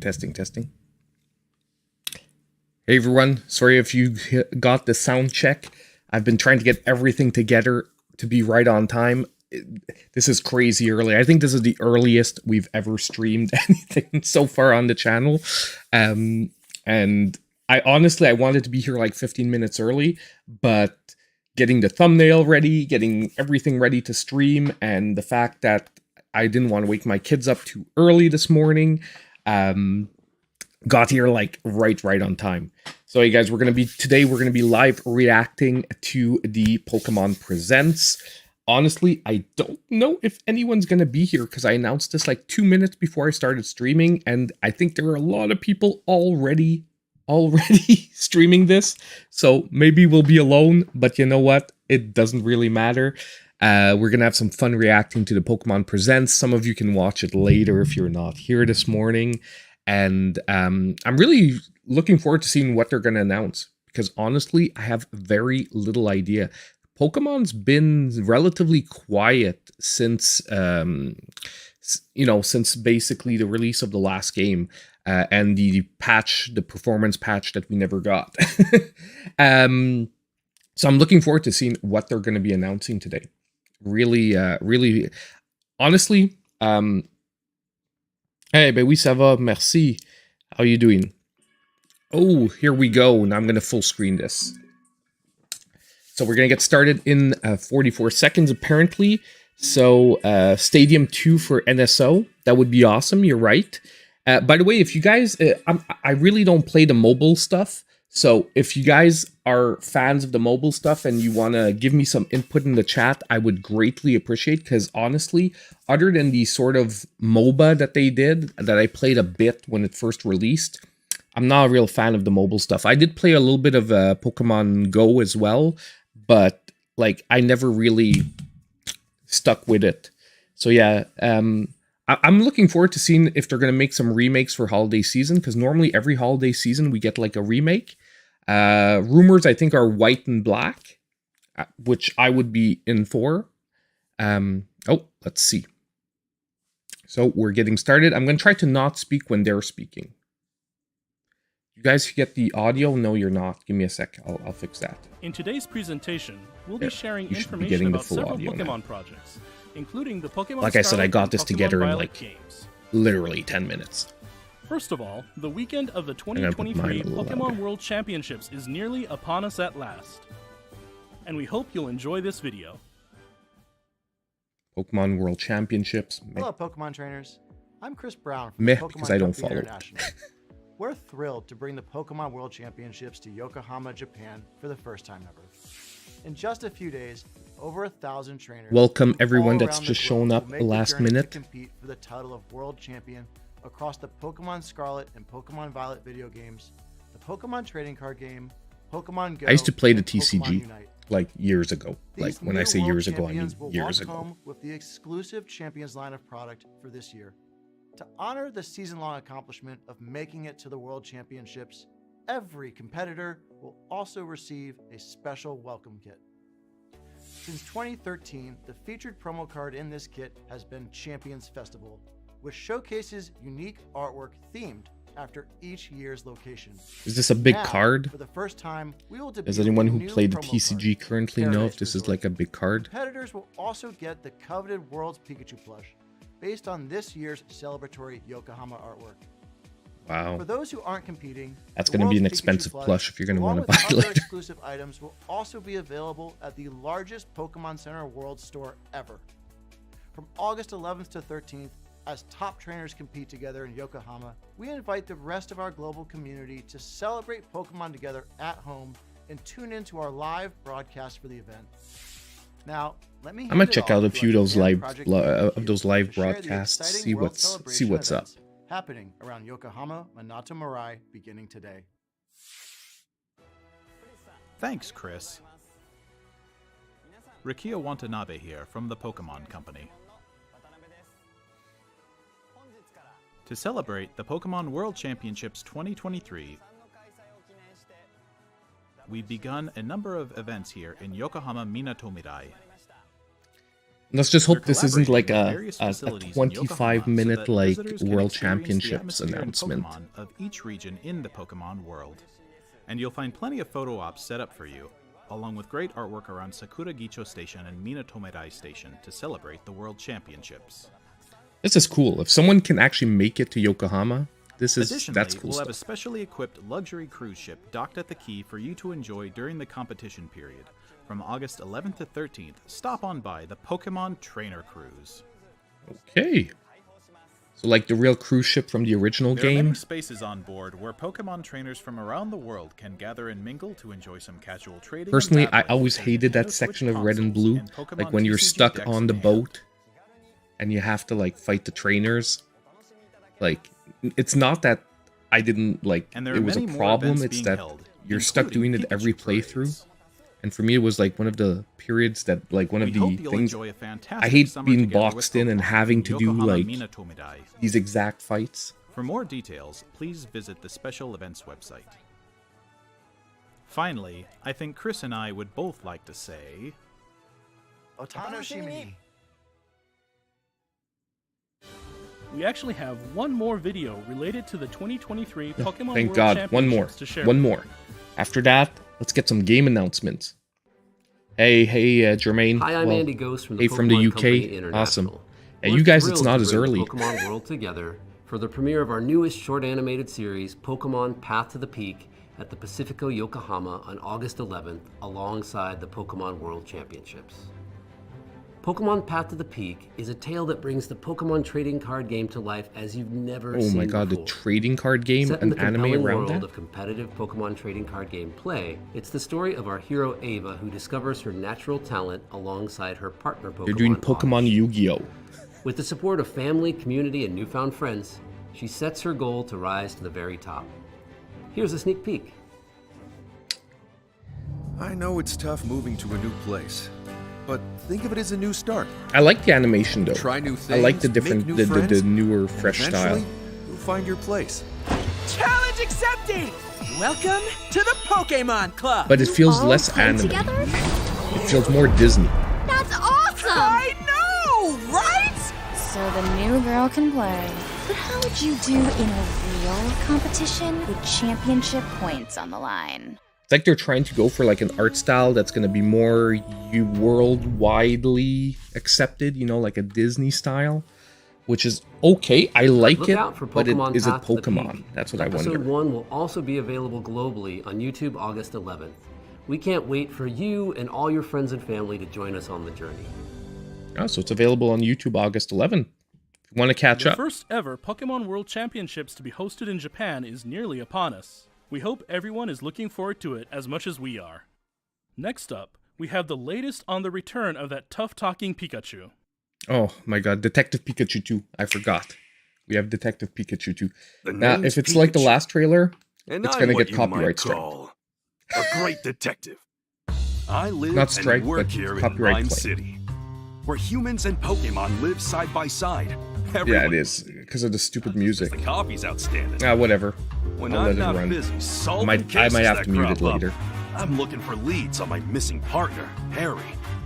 Testing, testing. Hey everyone, sorry if you got the sound check. I've been trying to get everything together to be right on time. This is crazy early. I think this is the earliest we've ever streamed anything so far on the channel. And I wanted to be here like 15 minutes early, but getting the thumbnail ready, getting everything ready to stream, and the fact that I didn't want to wake my kids up too early this morning, got here like right on time. So hey guys, we're gonna be live reacting to the Pokemon Presents. Honestly, I don't know if anyone's gonna be here because I announced this like 2 minutes before I started streaming, and I think there are a lot of people already streaming this. So maybe we'll be alone, but you know what? It doesn't really matter. We're gonna have some fun reacting to the Pokemon Presents. Some of you can watch it later if you're not here this morning. And I'm really looking forward to seeing what they're going to announce, because honestly, I have very little idea. Pokemon's been relatively quiet since, since basically the release of the last game and the performance patch that we never got. So I'm looking forward to seeing what they're going to be announcing today. Really, honestly, hey, ben oui, ça va, merci. How are you doing? Oh, here we go. Now I'm going to full screen this. So we're going to get started in 44 seconds, apparently. So Stadium 2 for NSO. That would be awesome. You're right. By the way, if you guys... I really don't play the mobile stuff. So if you guys are fans of the mobile stuff and you want to give me some input in the chat, I would greatly appreciate, because honestly, other than the sort of MOBA that they did, that I played a bit when it first released, I'm not a real fan of the mobile stuff. I did play a little bit of Pokemon Go as well, but like I never really stuck with it. So yeah, I'm looking forward to seeing if they're going to make some remakes for holiday season, because normally every holiday season we get like a remake. Rumors I think are White and Black, which I would be in for. Let's see. So we're getting started. I'm going to try to not speak when they're speaking. You guys get the audio? No, you're not. Give me a sec. I'll fix that. In today's presentation, we'll be sharing information about several Pokemon projects, including the Pokemon Like I said, I got this together in like games. Literally 10 minutes. First of all, the weekend of the 2023 Pokemon World Championships is nearly upon us at last. And we hope you'll enjoy this video. Pokemon World Championships. Hello, Pokemon trainers. I'm Chris Brown from Pokemon because I don't follow. We're thrilled to bring the Pokemon World Championships to Yokohama, Japan for the first time ever. In just a few days, over 1,000 trainers. Welcome everyone that's just shown up the last minute. To compete for the title of World Champion across the Pokemon Scarlet and Pokemon Violet video games, the Pokemon trading card game, Pokemon Go. I used to play the TCG like years ago. Like when I say years ago, I mean years ago. Home with the exclusive Champions line of product for this year. To honor the season-long accomplishment of making it to the World Championships, every competitor will also receive a special welcome kit. Since 2013, the featured promo card in this kit has been Champions Festival, which showcases unique artwork themed after each year's location. Is this a big card? For the first time, we will Does anyone who played the TCG currently know if this is like a big card? Competitors will also get the coveted World's Pikachu plush, based on this year's celebratory Yokohama artwork. Wow. For those who aren't competing, that's going to be an expensive plush if you're going to want to buy it later. Exclusive items will also be available at the largest Pokemon Center World store ever. From August 11th to 13th, as top trainers compete together in Yokohama, we invite the rest of our global community to celebrate Pokemon together at home and tune into our live broadcast for the event. Now, let me. I'm gonna check out a few of those live broadcasts. See what's up. Happening around Yokohama, Minato Mirai, beginning today. Thanks, Chris. Rikiyo Watanabe here from the Pokemon Company. To celebrate the Pokemon World Championships 2023, we've begun a number of events here in Yokohama Minato Mirai. Let's just hope We're this isn't like collaborating a, with various a facilities in 25-minute Yokohama so that like visitors can world experience the championships atmosphere and announcement. Pokemon of each region in the Pokemon world. And you'll find plenty of photo ops set up for you, along with great artwork around Sakuragicho Station and Minatomerai Station to celebrate the World Championships. This is cool. If someone can actually make it to Yokohama, Additionally, that's cool we'll have a stuff. specially equipped luxury cruise ship docked at the quay for you to enjoy during the competition period. From August 11th to 13th, stop on by the Pokemon Trainer Cruise. Okay. So like the real cruise ship from the original There are many game. spaces on board where Pokemon trainers from around the world can gather and mingle to enjoy some casual trading. Personally, and I battling always with hated that Nintendo section Switch of Red and consoles Blue. and Pokemon Like when you're TCG stuck decks on the in hand. boat and you have to like fight the trainers. Like, it's not that I didn't like And there are it was a many more problem, events it's being that held, you're stuck including doing it every Pikachu playthrough. parades. And for me, it was like one of the periods that, like, one of We the hope you'll things enjoy a I fantastic hate summer being together with boxed in and Pokemon having to do Yokohama like Minatomerai. these exact fights. For more details, please visit the special events website. Finally, I think Chris and I would both like to say... Otano Shimini. We actually have one more video related to the 2023 Pokemon Thank World God, one more, Championships to share. one more. After that, let's get some game announcements. Hey, Jermaine. Hi, I'm Well, Andy Ghost from the hey, Pokemon from the Company UK. International. Awesome. Yeah, We're you guys, it's thrilled not to as bring early. the Pokemon world together for the premiere of our newest short animated series, Pokemon Path to the Peak, at the Pacifico Yokohama on August 11th, alongside the Pokemon World Championships. Pokemon Path to the Peak is a tale that brings the Pokemon trading card game to life as you've never Oh seen my God, before. the trading card game, Set in an the anime compelling around world that? of competitive Pokemon trading card game play, it's the story of our hero Ava, who discovers her natural talent alongside her partner Pokemon. They're doing Pokemon Ash. Yu-Gi-Oh! With the support of family, community, and newfound friends, she sets her goal to rise to the very top. Here's a sneak peek. I know it's tough moving to a new place, but think of it as a new start. I like the animation though. Try new I like the things, different, make new the friends, newer, and fresh eventually, style. you'll find your place. Challenge accepted! Welcome to the Pokemon Club! But it feels all less play anime. together? It feels more Disney. That's awesome! I know, right? So the new girl can play. But how would you do in a real competition with championship points on the line? It's like they're trying to go for like an art style that's going to be more worldwidely accepted, you know, like a Disney style, which is okay. I like Look it, out for but Pokemon is it Path to the Pokemon? Peak. That's what I Episode wonder. 1 will also be available globally on YouTube August 11th. We can't wait for you and all your friends and family to join us on the journey. Oh, so it's available on YouTube August 11th. If you want to catch The up. first ever Pokemon World Championships to be hosted in Japan is nearly upon us. We hope everyone is looking forward to it as much as we are. Next up, we have the latest on the return of that tough-talking Pikachu. Oh my God, Detective Pikachu 2. I forgot. We have Detective Pikachu 2. The Now, name's if it's like the Pikachu, last trailer, and it's I'm gonna what get you copyright might strike. call a great detective. I live Not strike, and work but here in copyright Lime claim. City, where humans and Pokemon live side by side. yeah, Everyone- it is because of the stupid The music. coffee's outstanding. Ah, whatever. When I'll I'm let it not run. busy solving I cases might have that to mute it crop up, later. I'm looking for leads on my missing partner, Harry.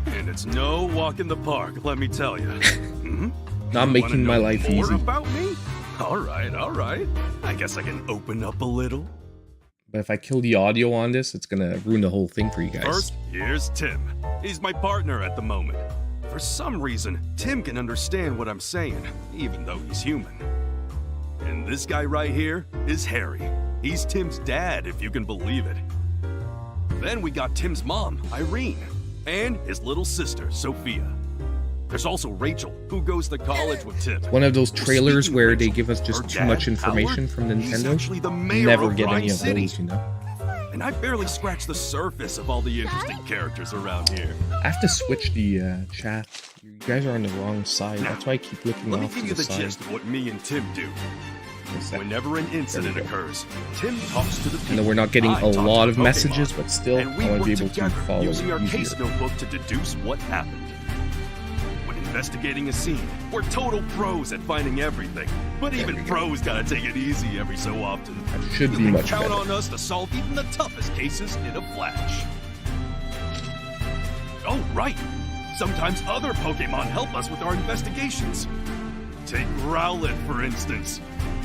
And it's no walk in the park, let me tell you. Hmm? Not You making wanna my know life more easy. about me? All right. I guess I can open up a little. But if I kill the audio on this, it's gonna ruin the whole thing for you guys. First, here's Tim. He's my partner at the moment. For some reason, Tim can understand what I'm saying, even though he's human. And this guy right here is Harry. He's Tim's dad, if you can believe it. Then we got Tim's mom, Irene, and his little sister, Sophia. There's also Rachel, who goes to college with Tim. One of those trailers Speaking where of they Rachel, give us just her too dad, much information Howard, from he's Nintendo. actually the mayor Never of get Rhyme any of City. those, you know. And I barely scratched the surface of all the interesting characters around here. I have to switch the chat. You guys are on the wrong side. That's why I keep looking Let me off give to you the the side. gist of what me and Tim do. Just a sec. Whenever an incident There we go. occurs, Tim talks to the people. I know we're not getting I a talk to lot the of Pokemon, messages, but still, and we I want to work be able to together follow using our easier. case notebook to deduce what happened. When investigating a scene, we're total pros at finding everything. But There even we go. pros gotta take it easy every so often. That should You be can much count better. on us to solve even the toughest cases in a flash. Oh, right. Sometimes other Pokemon help us with our investigations. Take Rowlet, for instance.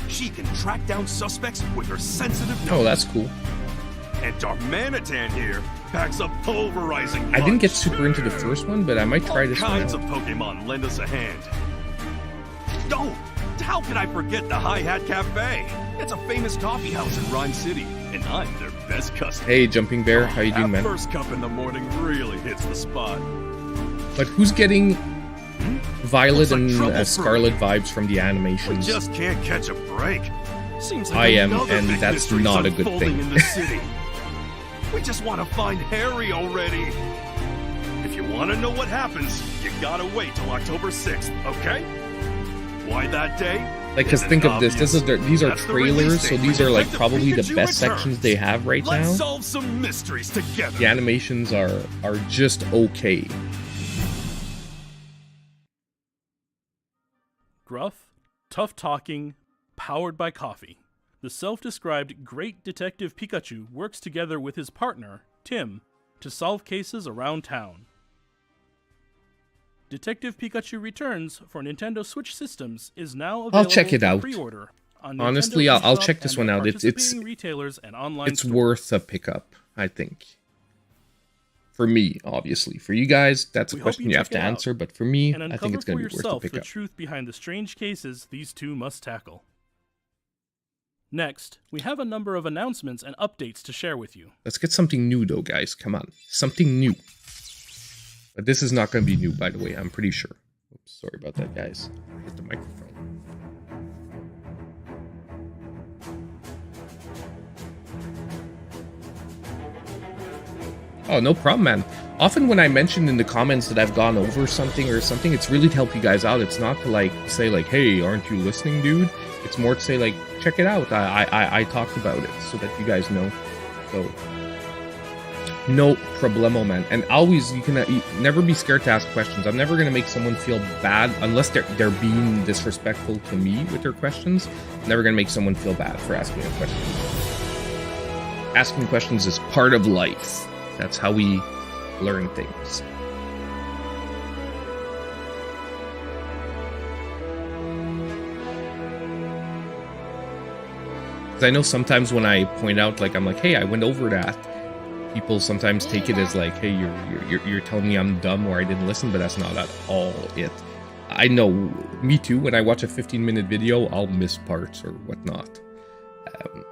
She can track down suspects with her sensitive nose. Oh, that's cool. And Darmanitan here packs a pulverizing punch. I didn't get super into the first one, but I might try this one All kinds out. of Pokemon lend us a hand. Oh, how could I forget the Hi Hat Cafe? It's a famous coffee house in Rhyme City, and I'm their best customer. Hey, Jumping Bear, how you doing, That man? first cup in the morning really hits the spot. But who's getting Violet Looks like and trouble for Scarlet me. vibes from the We animations? just can't catch a break. Seems like I am, another and big that's mystery's not a good unfolding thing. in the city. We just want to find Harry already. If you want to know what happens, you gotta wait till October 6th, okay? Why that day? Like, cause Isn't think of this. obvious? These are That's the release trailers, date so when these are like Detective probably the Pikachu best returns. sections they have right Let's now. solve some mysteries together. The animations are just okay. Gruff, tough talking, powered by coffee. The self-described Great Detective Pikachu works together with his partner, Tim, to solve cases around town. Detective Pikachu Returns for Nintendo Switch systems is now available I'll check it for out. pre-order on Honestly, Nintendo I'll eShop check this and one out. participating retailers and online It's stores. worth a pickup, I think. For me, obviously. For you guys, that's a We hope question you you have check to it out answer, but for me, and I uncover think it's going for to be worth a yourself the pickup. truth behind the strange cases these two must tackle. Next, we have a number of announcements and updates to share with you. Let's get something new, though, guys. Come on. Something new. But this is not going to be new, by the way. I'm pretty sure. Oops, sorry about that, guys. Hit the microphone. Oh, no problem, man. Often when I mention in the comments that I've gone over something or something, it's really to help you guys out. It's not to, like, say, like, hey, aren't you listening, dude? It's more to say, like, check it out. I talked about it so that you guys know. So, no problemo, man. And always, you can never be scared to ask questions. I'm never going to make someone feel bad unless they're being disrespectful to me with their questions. I'm never going to make someone feel bad for asking a question. Asking questions is part of life. That's how we learn things. Because I know sometimes when I point out, like, I'm like, hey, I went over that. People sometimes take it as like, hey, you're telling me I'm dumb or I didn't listen, but that's not at all it. I know, me too. When I watch a 15-minute video, I'll miss parts or whatnot.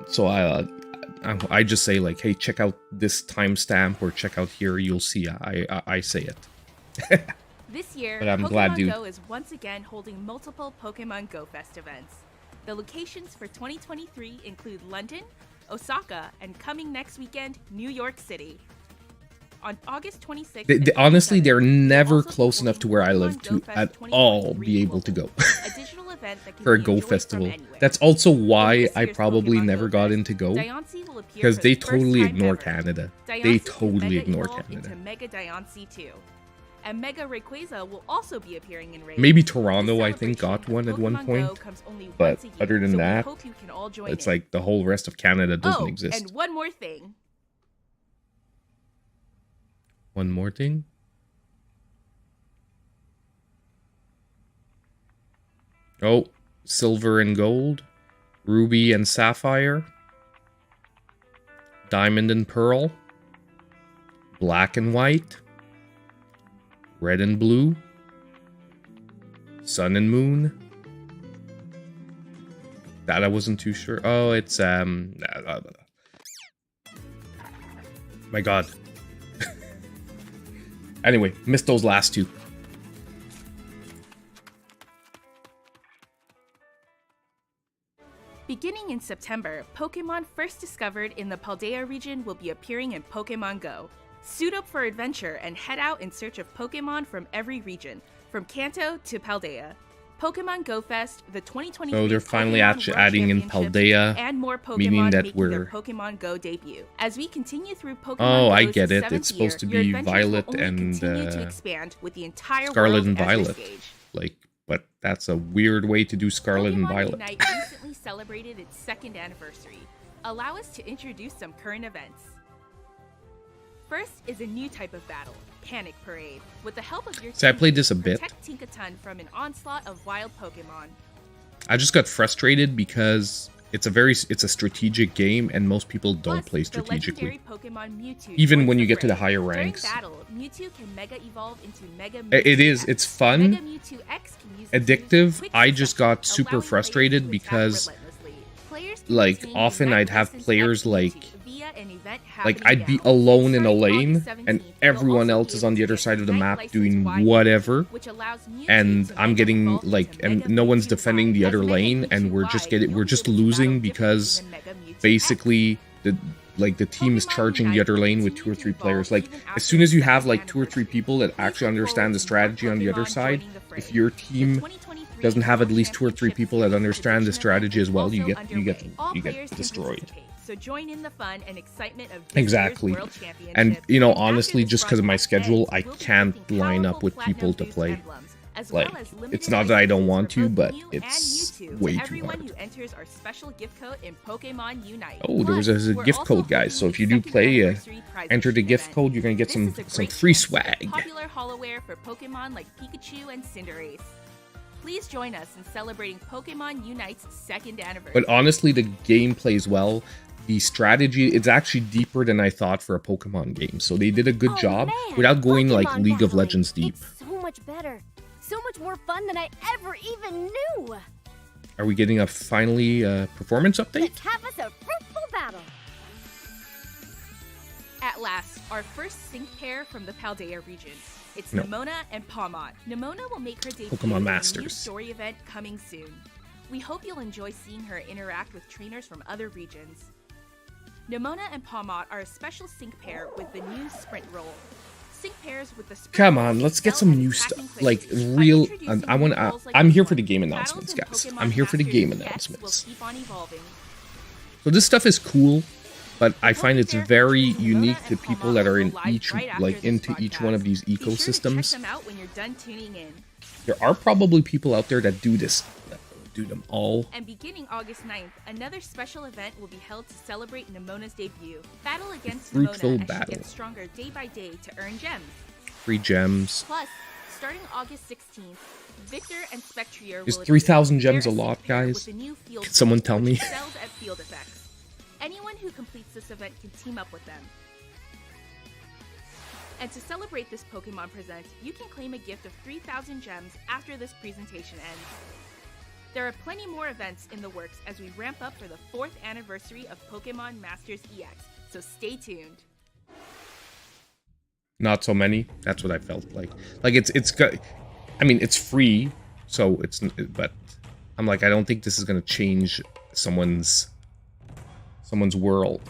So I just say, like, hey, check out this timestamp or check out here. You'll see. I say it. This year, But I'm Pokemon glad, dude. Go is once again holding multiple Pokemon Go Fest events. The locations for 2023 include London, Osaka, and coming next weekend, New York City. On August 26th, and Honestly, 27th, they're we'll never also be close holding enough to where I live Pokemon to Go Fest at 2023 all be able to go a digital event that can for a be Go enjoyed from festival. anywhere. That's also why In this I year's probably Pokemon never Go got Fest, into Go, Diancie will appear because for they the first totally time ignore ever. Canada. Diancie They can totally Mega ignore evolve Canada. into Mega Diancie 2. And Mega Rayquaza will also be appearing in Raid. Maybe This Toronto, I think, got celebration of one at one Pokemon Go point. comes only But once a year, other than so we that, hope you can all join it's in. like the whole rest of Canada doesn't Oh, exist. and one more thing. One more thing. Oh, silver and gold, ruby and sapphire, diamond and pearl, black and white, red and blue, sun and moon. That I wasn't too sure. Oh, it's my God. Anyway, missed those last two. Beginning in September, Pokemon first discovered in the Paldea region will be appearing in Pokemon Go. Suit up for adventure and head out in search of Pokemon from every region, from Kanto to Paldea. Pokemon Go Fest, the 2023 Oh, they're finally Pokemon actually World adding in Championships, Paldea, and more Pokemon meaning that making their we're... Pokemon Go debut. As we continue through Pokemon Oh, I Go's get it. 7th It's supposed to year, be your adventures will Violet only and continue to expand with the entire Scarlet world and as your Violet. stage. Like, but that's a weird way to do Scarlet and Pokemon Violet. Unite recently celebrated its 2nd anniversary. Allow us to introduce some current events. First is a new type of battle, Panic Parade. With the help of your See, I played this a team, bit. protect Tinkaton from an onslaught of wild Pokemon. I just got frustrated because it's a strategic game and most people don't play strategically. Even when you get to the higher ranks. Battle, Mewtwo can Mega Evolve into Mega It's fun, addictive. I just got super frustrated because like often I'd have players like I'd be alone in a lane and everyone else is on the other side of the map doing whatever, and I'm getting and no one's defending the other lane, and we're just losing because basically the team is charging the other lane with 2 or 3 players. Like as soon as you have like 2 or 3 people that actually understand the strategy on the other side, if your team doesn't have at least 2 or 3 people that understand the strategy as well, you get destroyed. So join in the fun and excitement of exactly. And you know, honestly, just because of my schedule, I can't line up with people to play. Like, it's not that I don't want to, but it's way too hard. Who enters our special gift code in Pokemon Unite. Oh, there was a gift code, guys. So if you do play, enter the gift code, you're gonna get some free swag. Popular holoware for Pokemon like Pikachu and Cinderace. Please join us in celebrating Pokemon Unite's 2nd anniversary. But honestly, the game plays well. The strategy, it's actually deeper than I thought for a Pokemon game. So they did a good job without going like League of Legends deep. It's so much better. So much more fun than I ever even knew. Are we getting a finally performance update? Let's have us a fruitful battle. At last, our first sync pair from the Paldea region. It's Nemona and Pawmot. Nemona will make her debut Pokemon in Masters. a new story event coming soon. We hope you'll enjoy seeing her interact with trainers from other regions. Nemona and Pawmot are a special sync pair with the new Sprint Roll. Sync pairs with the Sprint Come Roll on, let's get excel some at new attacking stuff, like places real. by introducing roles like I'm this here for the one. game Battles announcements, in guys. Pokemon I'm here for the game Masters announcements. will keep on evolving. So this stuff is cool, but I find it's very unique to people that are in each, into each one of these Be sure to check ecosystems. them out when you're done tuning in. There are probably people out there that do this, that do them all. And beginning August 9th, another special event will be held to celebrate Nemona's debut. Battle against Fruitful Nemona as battle. she gets stronger day by day to earn gems. Free gems. Plus, starting August 16th, Victor and Spectrier Is will 3,000 appear gems a as lot, sync pair guys? with a new field Can someone boost, tell which me? excels at field effects. Anyone who completes this event can team up with them. And to celebrate this Pokemon Present, you can claim a gift of 3,000 gems after this presentation ends. There are plenty more events in the works as we ramp up for the 4th anniversary of Pokemon Masters EX, so stay tuned. Not so many. That's what I felt like. Like it's got. I mean, it's free, so it's. But I'm like, I don't think this is gonna change someone's world.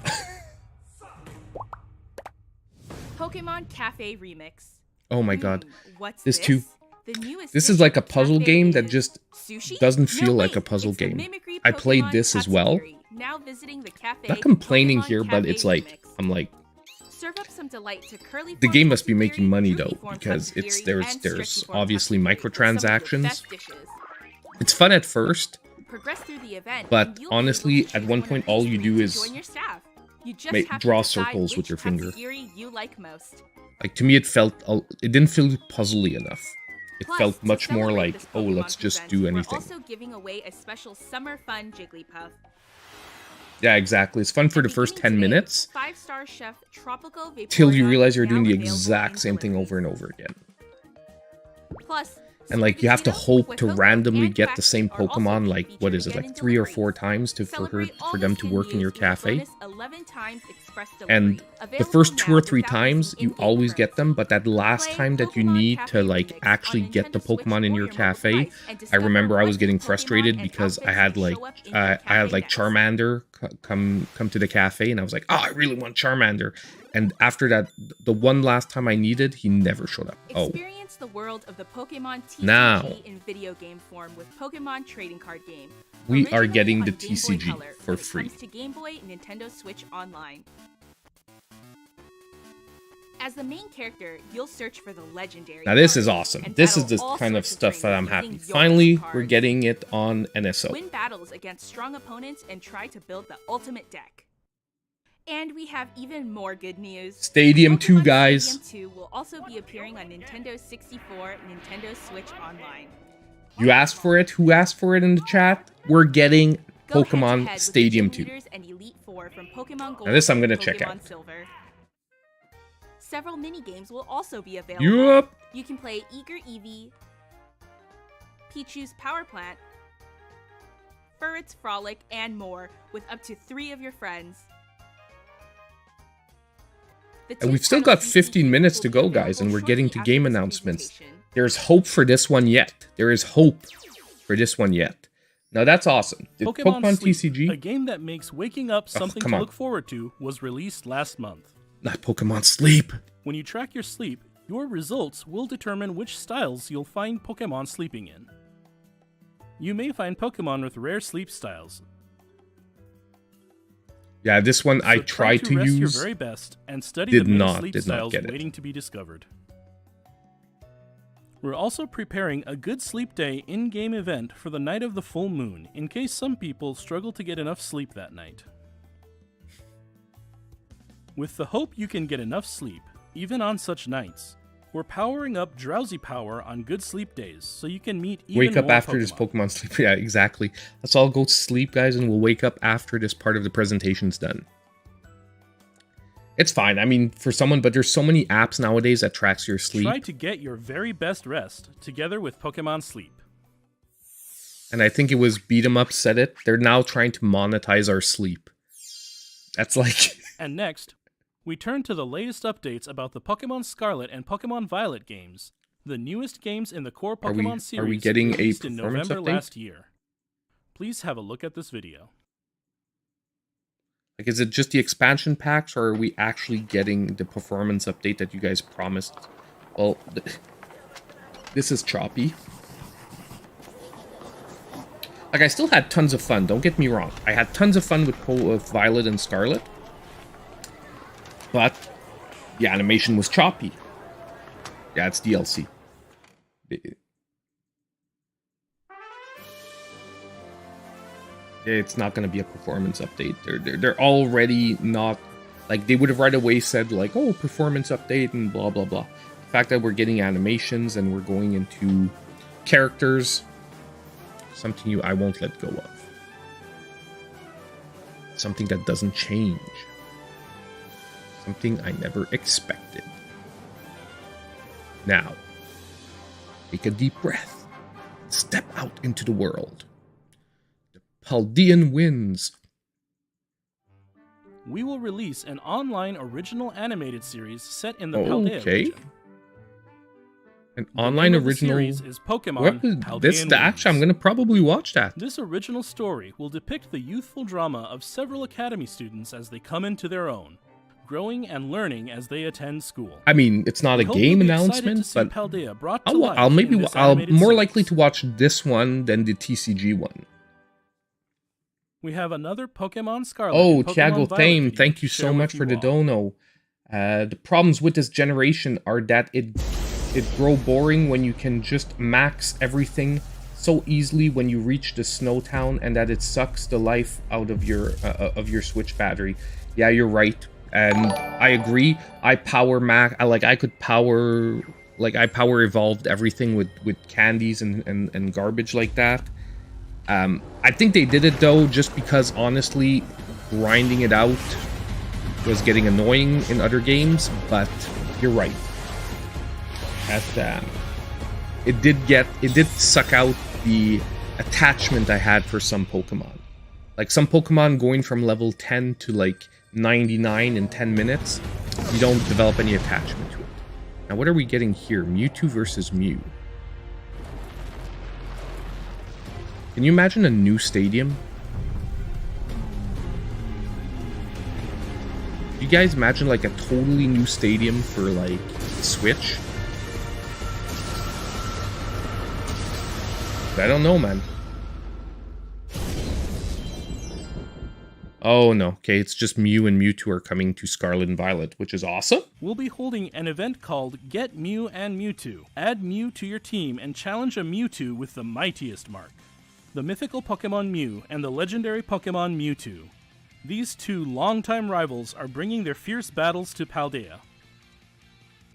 Pokemon Cafe Remix. Oh my god, What's this this? too. The newest This is like a puzzle Cafe game that is just sushi? doesn't No, feel like wait, a puzzle it's the game. Mimicry I played Pokemon this as well. Tatsugiri, now visiting the cafe Not complaining Pokemon here, but Cafe it's like Remix. I'm like Serve up some delight to curly the form game must be Tatsugiri, making money though, droopy form because it's Tatsugiri, and there's stretchy form obviously Tatsugiri with some of the microtransactions. best dishes. It's fun at first, Progress through the event, but and you'll be honestly, able to at choose one one of point these all you three do to is join your staff. You just make- have to draw decide circles with which your finger. Tatsugiri you like most. like to me it didn't feel puzzly enough. It Plus, felt to much more celebrate like, this oh, Pokemon let's just Present, do We're anything. also giving away a special summer fun Jigglypuff. Yeah, exactly. It's fun for the first 10 minutes 5-star chef Tropical Vaporeon till you realize you're is doing now the available exact in same thing delivery. over and over again. Plus, And like you have to Slurpee hope with to Cocoa randomly and get the same Quaxly are also Pokemon, being like featured what is it, again like in 3 or delivery. 4 times to Celebrate all for this them to good work in news your with a cafe. bonus 11 times express And delivery. the Available first 2 now or 3 without times using you in-game always get perks. them, but that last Play time that you Pokemon need Cafe to like Remix actually on get the Nintendo Switch Pokemon in or your mobile cafe, device and I discover remember I was what getting new frustrated Pokemon and because I outfits had will like show up in your I had cafe like next. Charmander come to the cafe, and I was like, oh, I really want Charmander. And after that, the one last time I needed, he never showed up. Oh, Experience the world of the Pokemon TCG Now. in video game form with Pokemon Trading Card Game. we are Originally getting on the Game Boy TCG Color for when it free. comes to Game Boy and Nintendo Switch Online. As the main character, you'll search for the legendary. Now this card is awesome. and This is battle the all kind of sorts stuff that I'm trainers happy. using your Finally, cards. we're getting it on NSO. Win battles against strong opponents and try to build the ultimate deck. And we have even more good news. Stadium 2, Pokemon guys. Stadium 2 will also be appearing on Nintendo 64, Nintendo Switch Online. You asked for it? Who asked for it in the chat? We're getting Go Pokemon head-to-head with Stadium the 2. Gym Leaders and Elite Four from Pokemon Gold Now this I'm and gonna check Pokemon out. Silver. Several mini-games will also be available. Yup. You can play Eager Eevee, Pichu's Power Plant, Furret's Frolic, and more, with up to 3 of your friends. And we've still got 15 minutes to go, guys, and we're getting to game announcements. There's hope for this one yet. There is hope for this one yet. Now that's awesome. Did Pokemon Sleep, TCG? a game that makes waking up something come to on. look forward to, was released last month. Not Pokemon Sleep. When you track your sleep, your results will determine which styles you'll find Pokemon sleeping in. You may find Pokemon with rare sleep styles. Yeah, this one I So tried to rest your use. very best and study Did the many not sleep get styles it. waiting to be discovered. We're also preparing a Good Sleep Day in-game event for the night of the full moon, in case some people struggle to get enough sleep that night. With the hope you can get enough sleep, even on such nights, we're powering up Drowsy Power on Good Sleep Days, so you can meet even Wake up more after this Pokemon Sleep. Yeah, exactly. Let's all go to sleep, guys, and we'll wake up after this part of the presentation's done. It's fine. I mean, for someone, but there's so many apps nowadays that tracks your sleep. Try to get your very best rest together with Pokemon Sleep. And I think it was Beat 'em Up said it. They're now trying to monetize our sleep. That's like... And next, we turn to the latest updates about the Pokemon Scarlet and Pokemon Violet games, the newest games in the core Are Pokemon we series getting a released in performance November update? last year. Please have a look at this video. Like, is it just the expansion packs, or are we actually getting the performance update that you guys promised? Well, this is choppy. Like, I still had tons of fun, don't get me wrong. I had tons of fun with Violet and Scarlet. But the animation was choppy. Yeah, it's DLC. It's not going to be a performance update. They're already not... Like, they would have right away said, like, oh, performance update and blah, blah, blah. The fact that we're getting animations and we're going into characters, something I won't let go of. Something that doesn't change. Something I never expected. Now, take a deep breath. Step out into the world. The Paldean winds. We will release an online original animated series set in the Oh, Paldea okay. region. An The online name of the original... series is Pokemon What was Paldean this? Winds. Actually, I'm going to probably watch that. This original story will depict the youthful drama of several academy students as they come into their own, growing and learning as they attend school. I mean, it's not a We hope game you'll be excited announcement, to see but Paldea brought to I'll life I'll in this animated more series. likely to watch this one than the TCG one. We have another Pokemon Scarlet. Oh, and Pokemon Thiago Violet Thame, video thank to you share so with much you for the all. dono. The problems with this generation are that it grow boring when you can just max everything so easily when you reach the snow town, and that it sucks the life out of your Switch battery. Yeah, you're right, and I agree. I power evolved everything with candies and garbage like that. I think they did it though just because honestly grinding it out was getting annoying in other games, but you're right. It did suck out the attachment I had for some Pokemon. Like some Pokemon going from level 10 to like 99 in 10 minutes, you don't develop any attachment to it. Now what are we getting here? Mewtwo versus Mew. Can you imagine a new stadium? You guys imagine like a totally new stadium for like Switch? I don't know, man. Oh no, okay, it's just Mew and Mewtwo are coming to Scarlet and Violet, which is awesome. We'll be holding an event called Get Mew and Mewtwo. Add Mew to your team and challenge a Mewtwo with the mightiest mark. The mythical Pokemon Mew and the legendary Pokemon Mewtwo. These two longtime rivals are bringing their fierce battles to Paldea.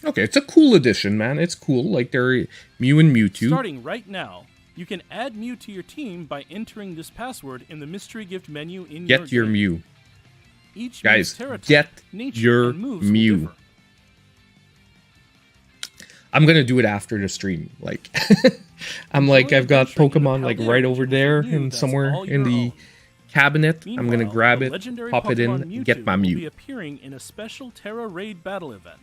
Okay, it's a cool addition, man. It's cool. Like, they're Mew and Mewtwo. Starting right now, you can add Mew to your team by entering this password in the mystery gift menu in Get your game. Mew. Each Guys, Mew's Terra get type, nature, your and moves will Mew. differ. I'm gonna do it after the stream. Like, I'm like, I've got Pokemon like right over there and somewhere in the cabinet. I'm gonna grab the it, legendary pop it in, Pokemon and get my Mewtwo will be Mew. appearing in a special Terra Raid battle event.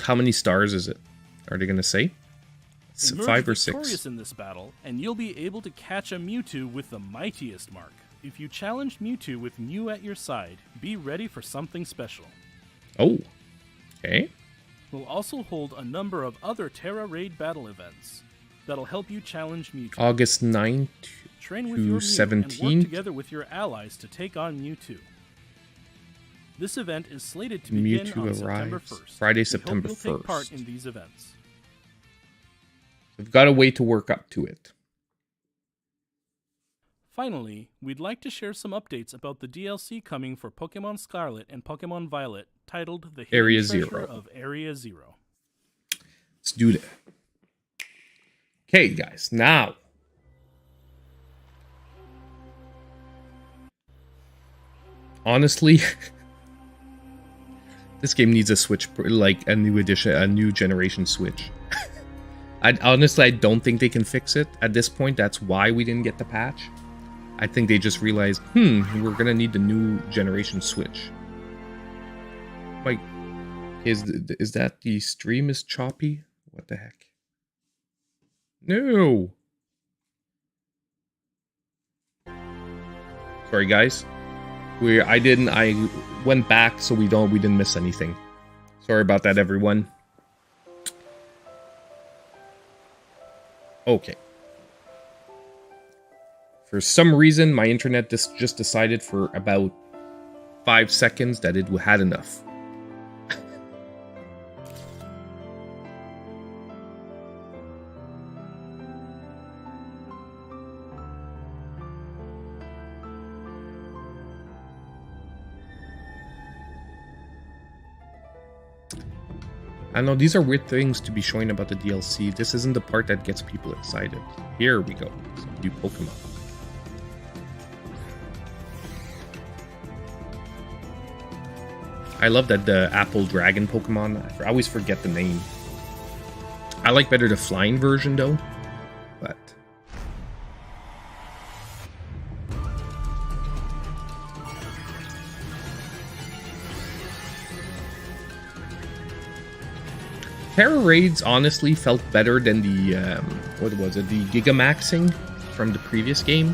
How many stars is it? Are they gonna say? Emerge 5 or victorious 6? in this battle, and you'll be able to catch a Mewtwo with the mightiest mark. If you challenge Mewtwo with Mew at your side, be ready for something special. Oh, okay. We'll also hold a number of other Terra Raid battle events that'll help you challenge Mewtwo. August 9th Train with to your Mew and 17th. work together with your allies to take on Mewtwo. This event is slated to begin Mewtwo on September arrives 1st. Friday, We September hope you'll take part 1st. in these events. We've got a way to work up to it. Finally, we'd like to share some updates about the DLC coming for Pokemon Scarlet and Pokemon Violet, titled The Hidden Area Treasure Zero. of Area Zero. Let's do that. Okay, guys, now. Honestly, this game needs a Switch, like a new edition, a new generation Switch. I don't think they can fix it at this point. That's why we didn't get the patch. I think they just realized, we're gonna need the new generation Switch. Like, is that the stream is choppy? What the heck? No. Sorry, guys. I went back so we didn't miss anything. Sorry about that, everyone. Okay. For some reason, my internet just decided for about 5 seconds that it had enough. I know these are weird things to be showing about the DLC. This isn't the part that gets people excited. Here we go. Some new Pokemon. I love that the Apple Dragon Pokemon. I always forget the name. I like better the flying version though. But Terra Raids honestly felt better than the what was it? The Gigamaxing from the previous game.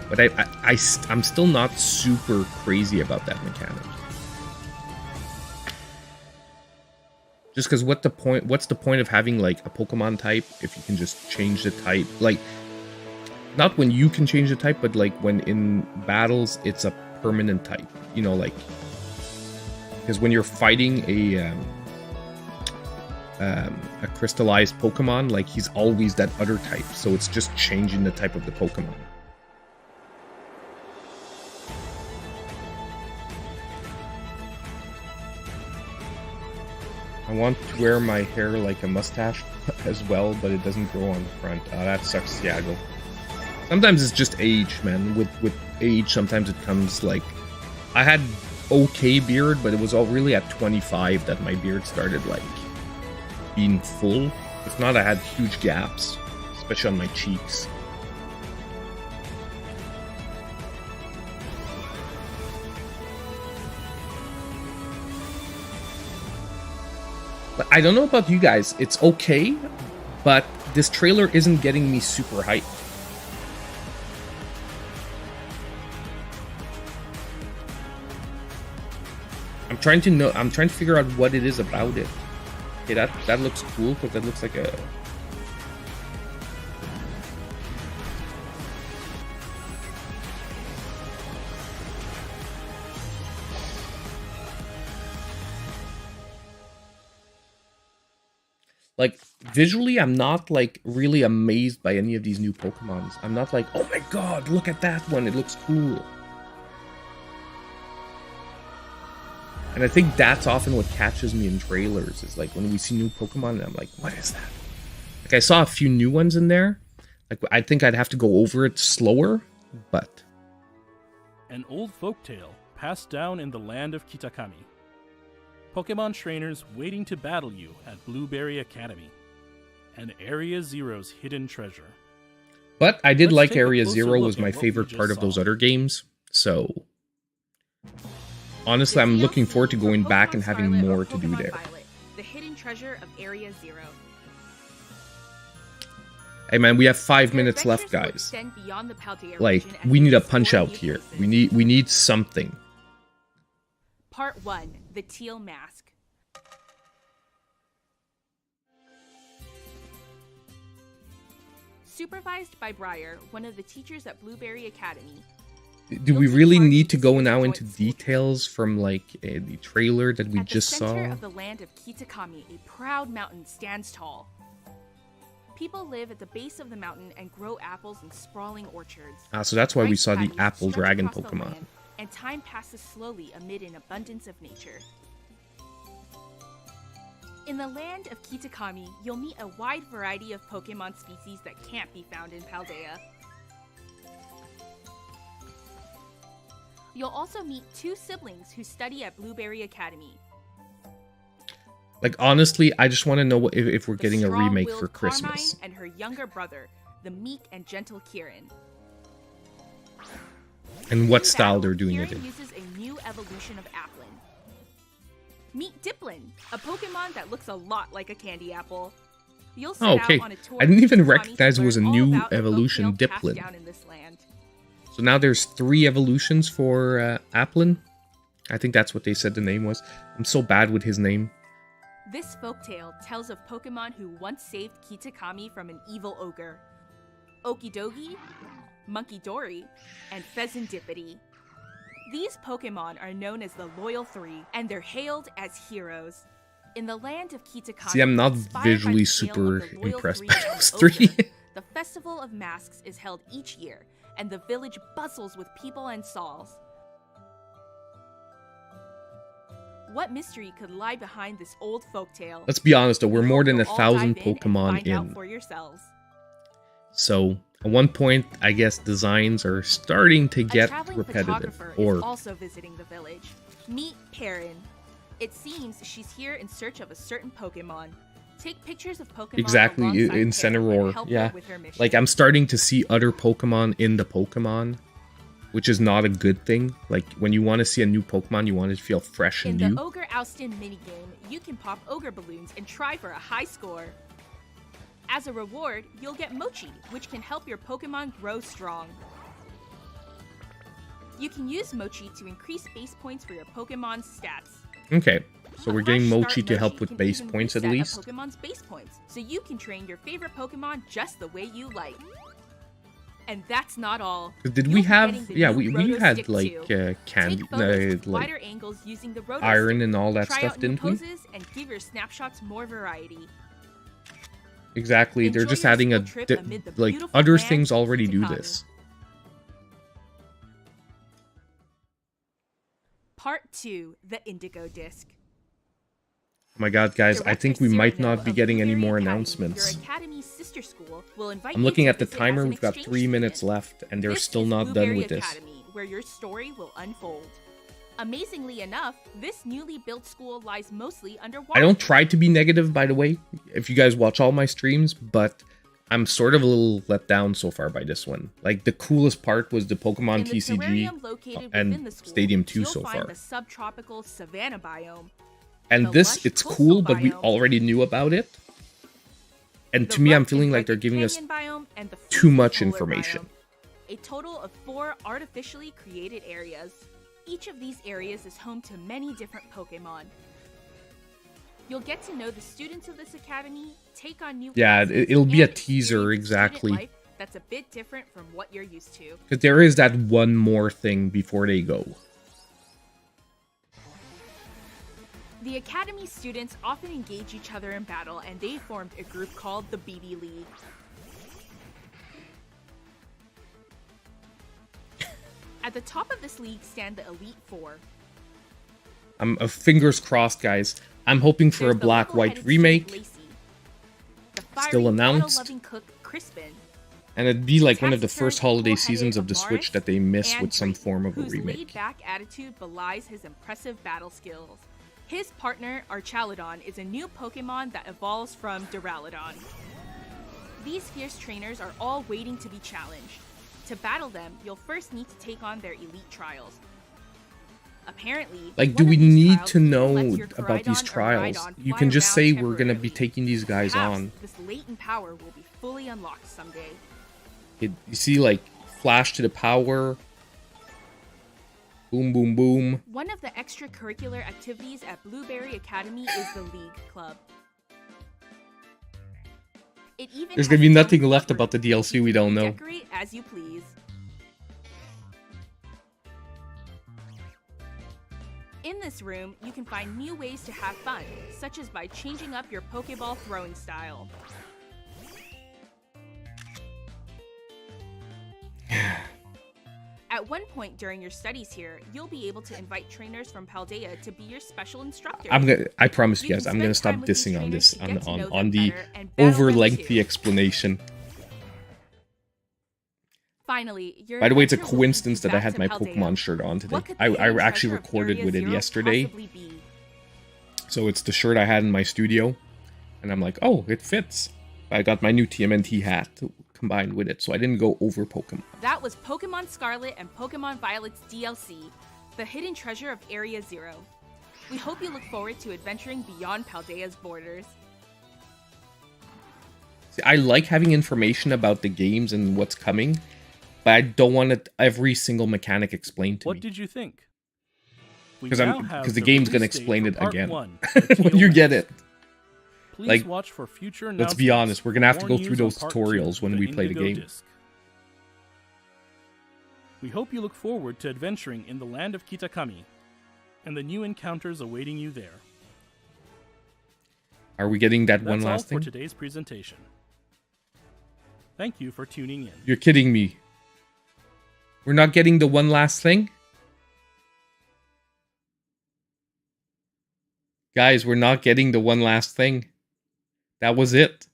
But I'm still not super crazy about that mechanic. Just because what's the point of having like a Pokemon type if you can just change the type? Like, not when you can change the type, but like when in battles it's a permanent type. You know, like, because when you're fighting a crystallized Pokemon, like he's always that other type, so it's just changing the type of the Pokemon. I want to wear my hair like a mustache as well, but it doesn't grow on the front. That sucks, Thiago. Sometimes it's just age, man. With age, sometimes it comes like... I had okay beard, but it was all really at 25 that my beard started like being full. If not, I had huge gaps, especially on my cheeks. But I don't know about you guys, it's okay, but this trailer isn't getting me super hyped. I'm trying to figure out what it is about it. Okay, that looks cool, because that looks like a... Like, visually, I'm not, like, really amazed by any of these new Pokemons. I'm not like, oh my god, look at that one, it looks cool. And I think that's often what catches me in trailers, is like when we see new Pokemon and I'm like, what is that? Like I saw a few new ones in there. Like I think I'd have to go over it slower, but... An old folktale passed down in the land of Kitakami. Pokemon trainers waiting to battle you at Blueberry Academy. And Area Zero's hidden treasure. But I did Let's like take a Area closer Zero look was at my what we favorite just part of those saw. other games, so... Honestly, I'm looking forward to going back and having Scarlet or more to do Pokemon there. Violet, the hidden treasure of Area Zero. Hey man, we have 5 Your minutes left, adventures will guys. extend beyond the Paldea Like, region as we you need a explore punch out new here. places. We need something. Part 1, the Teal Mask. Supervised by Briar, one of the teachers at Blueberry Academy, Do we really need to go now into details from like the trailer that we at the just center saw? of the land of Kitakami, a proud mountain stands tall. People live at the base of the mountain and grow apples in sprawling orchards. So that's why we Rice saw the paddies Apple stretch Dragon across the Pokemon. land, and time passes slowly amid an abundance of nature. In the land of Kitakami, you'll meet a wide variety of Pokemon species that can't be found in Paldea. You'll also meet 2 siblings who study at Blueberry Academy. Like honestly, I just want to know if we're The getting a remake strong-willed for Christmas. Carmine and her younger brother, the meek and gentle Kieran. And what In style battle, they're doing it Kieran in. uses a new evolution of Applin. Meet Diplin, a Pokemon that looks a lot like a candy apple. You'll set Oh, okay. out on a tour I didn't even of Kitakami recognize to it was a learn all new about the evolution, folktale passed Diplin. down in this land. So now there's 3 evolutions for Applin. I think that's what they said the name was. I'm so bad with his name. This folktale tells of Pokemon who once saved Kitakami from an evil ogre. Okidogi, Monkey-Dory, and Pheasantipity. These Pokemon are known as the Loyal Three, and they're hailed as heroes. In the land of Kitakami, See, I'm not inspired by visually the tale super of the Loyal impressed Three by and those the 3. ogre, the Festival of Masks is held each year, and the village bustles with people and stalls. What mystery could lie behind this old folktale? Let's be honest though, we're We more hope than you'll all 1,000 dive in and Pokemon find out in. for yourselves. So at one point, I guess designs are starting to A get traveling repetitive. photographer Or is also visiting the village. Meet Perrin. It seems she's here in search of a certain Pokemon. Take pictures of Pokemon exactly alongside in Perrin and Centeror. help Yeah, her with her mission. like I'm starting to see other Pokemon in the Pokemon, which is not a good thing. Like when you want to see a new Pokemon, you want it to feel fresh In and the new. Ogre Oustin minigame, you can pop Ogre balloons and try for a high score. As a reward, you'll get Mochi, which can help your Pokemon grow strong. You can use Mochi to increase base points for your Pokemon's stats. Okay, so we're A getting fresh Mochi start to help Mochi with can base even points at reset a least. Pokemon's base points, so you can train your favorite Pokemon just the way you like. And that's not all. Did You'll we be have? getting the Yeah, new we Roto had Stick like too. candy, Take photos with like wider angles using the Roto iron Stick. and all that Try stuff, out new didn't we? poses and give your snapshots more variety. Exactly. They're Enjoy just your adding a school trip amid the like beautiful other land things of already do Kitakami. this. Part 2, the Indigo Disc. Oh my god, guys, I think we might Cyrano not be of getting any Blueberry more Academy, announcements. Your academy's sister school will invite I'm you looking to at the visit timer, as an we've got exchange 3 minutes student. left, and they're This still is not done Blueberry with this. Academy, where your story will unfold. Amazingly enough, this newly built school lies mostly underwater. I don't try to be negative, by the way, if you guys watch all my streams, but I'm sort of a little let down so far by this one. Like, the coolest part was the Pokemon In the TCG terrarium located within and the school, Stadium 2 you'll so find far. the subtropical savanna biome. And the this, lush it's coastal cool, but we biome. already knew about it. And The to me, I'm rough feeling and like they're rugged giving us canyon biome and the too frozen much polar information. biome. A total of 4 artificially created areas. Each of these areas is home to many different Pokemon. You'll get to know the students of this academy, take on new Yeah, classes, it'll be a and teaser, experience student exactly. life that's a bit different from what you're used to. Because there is that one more thing before they go. The Academy students often engage each other in battle, and they formed a group called the BB League. At the top of this league stand the Elite Four. I'm fingers crossed, guys. I'm hoping for a black-white remake. Still announced. And it'd be like one of the first holiday seasons of the Switch that they miss with some form of a remake. Whose laid-back attitude belies his impressive battle skills. His partner, Archaludon, is a new Pokemon that evolves from Duraludon. These fierce trainers are all waiting to be challenged. To battle them, you'll first need to take on their elite trials. Apparently, like, do we need to know about these trials? You can just say we're gonna be taking these guys on. This latent power will be fully unlocked someday. You see, like, flash to the power. Boom, boom, boom. One of the extracurricular activities at Blueberry Academy is the League Club. There's gonna be nothing left about the DLC we don't know. Decorate as you please. In this room, you can find new ways to have fun, such as by changing up your Pokeball throwing style. At one point during your studies here, you'll be able to invite trainers from Paldea to be your special instructors. I promise you guys, I'm gonna stop dissing on this, on the over lengthy explanation. Finally, by the way, it's a coincidence that I had my Pokemon shirt on today. I actually recorded with it yesterday. So it's the shirt I had in my studio. And I'm like, oh, it fits. I got my new TMNT hat combined with it, so I didn't go over Pokemon. That was Pokemon Scarlet and Pokemon Violet's DLC, The Hidden Treasure of Area Zero. We hope you look forward to adventuring beyond Paldea's borders. See, I like having information about the games and what's coming, but I don't want every single mechanic explained to me. What did you think? Because the game's gonna explain it again when you get it. Please like, watch for future let's be honest, we're gonna have to go through those tutorials when we play the game. Disc. We hope you look forward to adventuring in the land of Kitakami and the new encounters awaiting you there. Are we getting that one last thing? That's all for today's presentation. Thank you for tuning in. You're kidding me. We're not getting the one last thing? Guys, we're not getting the one last thing. That was it.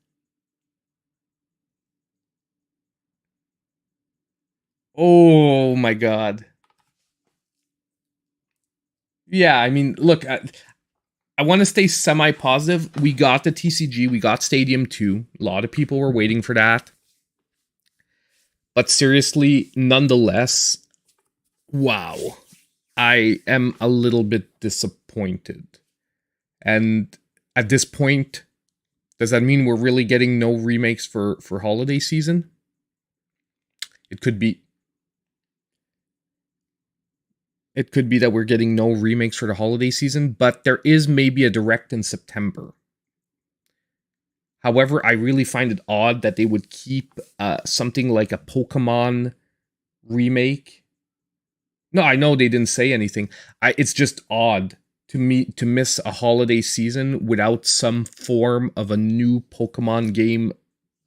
Oh my god. Yeah, I mean, look, I want to stay semi-positive. We got the TCG, we got Stadium 2. A lot of people were waiting for that. But seriously, nonetheless, wow. I am a little bit disappointed. And at this point, does that mean we're really getting no remakes for holiday season? It could be. It could be that we're getting no remakes for the holiday season, but there is maybe a direct in September. However, I really find it odd that they would keep something like a Pokemon remake. No, I know they didn't say anything. It's just odd to me to miss a holiday season without some form of a new Pokemon game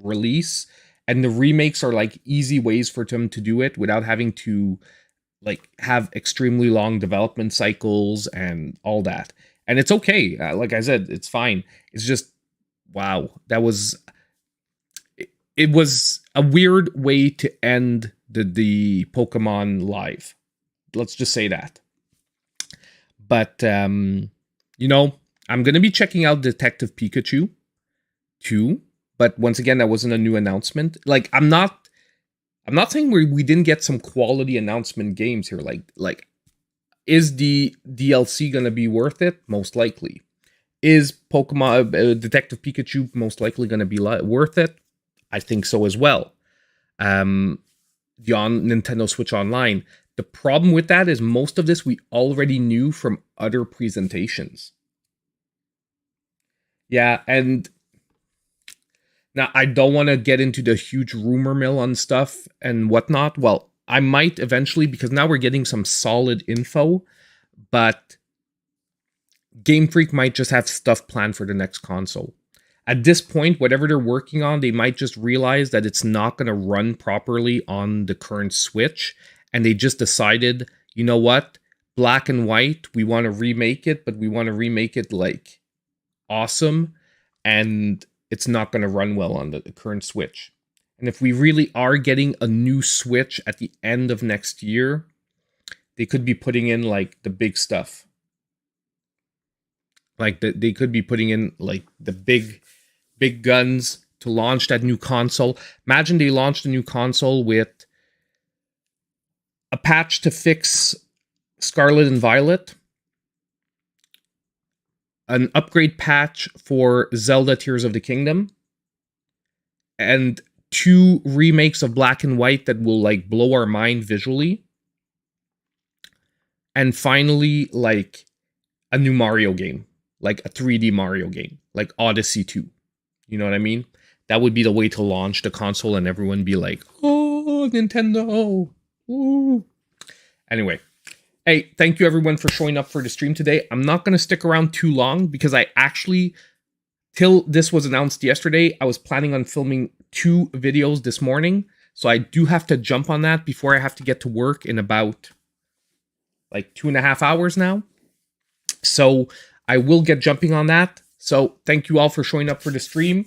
release. And the remakes are like easy ways for them to do it without having to like have extremely long development cycles and all that. And it's okay. Like I said, it's fine. It's just, wow, that was, it was a weird way to end the Pokemon Live. Let's just say that. But, you know, I'm going to be checking out Detective Pikachu 2. But once again, that wasn't a new announcement. Like, I'm not saying we didn't get some quality announcement games here. Like, is the DLC going to be worth it? Most likely. Is Pokemon Detective Pikachu most likely going to be worth it? I think so as well. The Nintendo Switch Online. The problem with that is most of this we already knew from other presentations. Yeah, and now I don't want to get into the huge rumor mill on stuff and whatnot. Well, I might eventually, because now we're getting some solid info, but Game Freak might just have stuff planned for the next console. At this point, whatever they're working on, they might just realize that it's not going to run properly on the current Switch. And they just decided, you know what? Black and White, we want to remake it, but we want to remake it like awesome, and it's not going to run well on the current Switch. And if we really are getting a new Switch at the end of next year, they could be putting in like the big stuff. Like they could be putting in like the big guns to launch that new console. Imagine they launched a new console with a patch to fix Scarlet and Violet, an upgrade patch for Zelda Tears of the Kingdom, and 2 remakes of Black and White that will like blow our mind visually. And finally, like a new Mario game, like a 3D Mario game, like Odyssey 2. You know what I mean? That would be the way to launch the console and everyone be like, oh, Nintendo. Ooh. Anyway, hey, thank you everyone for showing up for the stream today. I'm not going to stick around too long because I actually, till this was announced yesterday, I was planning on filming 2 videos this morning. So I do have to jump on that before I have to get to work in about like 2.5 hours now. So I will get jumping on that. So thank you all for showing up for the stream.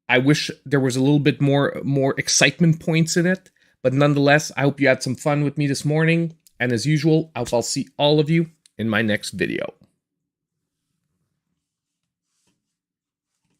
I wish there was a little bit more excitement points in it. But nonetheless, I hope you had some fun with me this morning. And as usual, I'll see all of you in my next video.